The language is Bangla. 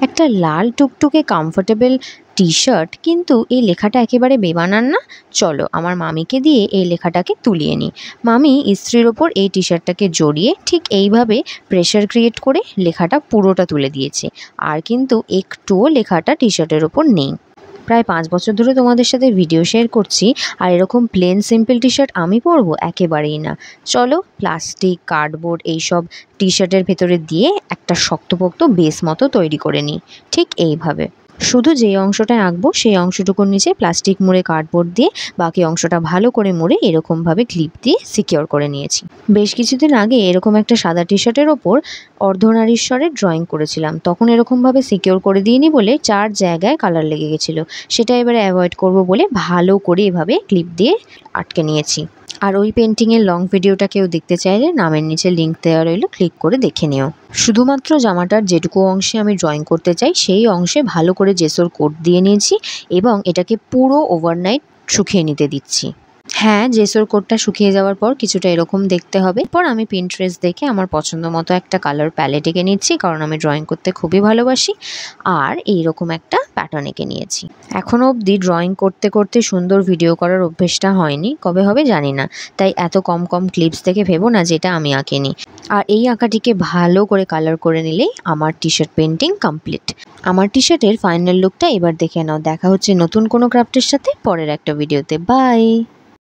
একটা লাল টুকটুকে কমফোর্টেবল টি শার্ট, কিন্তু এই লেখাটা একেবারে বেমানান না? চলো আমার মামিকে দিয়ে এই লেখাটাকে তুলিয়ে নিই। মামি ইস্ত্রির ওপর এই টি শার্টটাকে জড়িয়ে ঠিক এইভাবে প্রেশার ক্রিয়েট করে লেখাটা পুরোটা তুলে দিয়েছে, আর কিন্তু একটুও লেখাটা টি শার্টের ওপর নেই। প্রায় 5 বছর ধরে তোমাদের সাথে ভিডিও শেয়ার করছি, আর এরকম প্লেন সিম্পল টি শার্ট আমি পরবো? একেবারেই না। চলো প্লাস্টিক, কার্ডবোর্ড এইসব টি শার্টের ভেতরে দিয়ে একটা শক্তপোক্ত বেস মতো তৈরি করে নিই। ঠিক এইভাবে শুধু যেই অংশটায় আঁকবো সেই অংশটুকুর নিচে প্লাস্টিক মুড়ে কার্ডবোর্ড দিয়ে বাকি অংশটা ভালো করে মুড়ে এরকমভাবে ক্লিপ দিয়ে সিকিওর করে নিয়েছি। বেশ কিছুদিন আগে এরকম একটা সাদা টি শার্টের ওপর অর্ধনারীশ্বরের ড্রয়িং করেছিলাম, তখন এরকমভাবে সিকিওর করে দিইনি বলে 4 জায়গায় কালার লেগে গেছিলো। সেটা এবারে অ্যাভয়েড করব বলে ভালো করে এভাবে ক্লিপ দিয়ে আটকে নিয়েছি। আর ওই পেন্টিংয়ের লং ভিডিওটা কেউ দেখতে চাইলে নামের নিচে লিঙ্ক দেওয়া রইল, ক্লিক করে দেখে নিও। শুধুমাত্র জামাটার যেটুকু অংশে আমি ড্রয়িং করতে চাই সেই অংশে ভালো করে জেসোর কোট দিয়ে নিয়েছি এবং এটাকে পুরো ওভারনাইট শুকিয়ে নিতে দিচ্ছি। হ্যাঁ, জেসোর কোটটা শুকিয়ে যাওয়ার পর কিছুটা এরকম দেখতে হবে। এরপর আমি পিন্টারেস্ট দেখে আমার পছন্দ মতো একটা কালার প্যালেট এঁকে নিচ্ছি, কারণ আমি ড্রয়িং করতে খুবই ভালোবাসি। আর এইরকম একটা প্যাটার্ন এঁকে নিয়েছি। এখনও অবধি ড্রয়িং করতে করতে সুন্দর ভিডিও করার অভ্যেসটা হয়নি, কবে হবে জানি না। তাই এত কম কম ক্লিপস দেখে ভেবো না যেটা আমি আঁকিনি। আর এই আঁকাটিকে ভালো করে কালার করে নিলেই আমার টি শার্ট পেন্টিং কমপ্লিট। আমার টি শার্টের ফাইনাল লুকটা এবার দেখে নাও। দেখা হচ্ছে নতুন কোনো ক্রাফটের সাথে পরের একটা ভিডিওতে। বাই।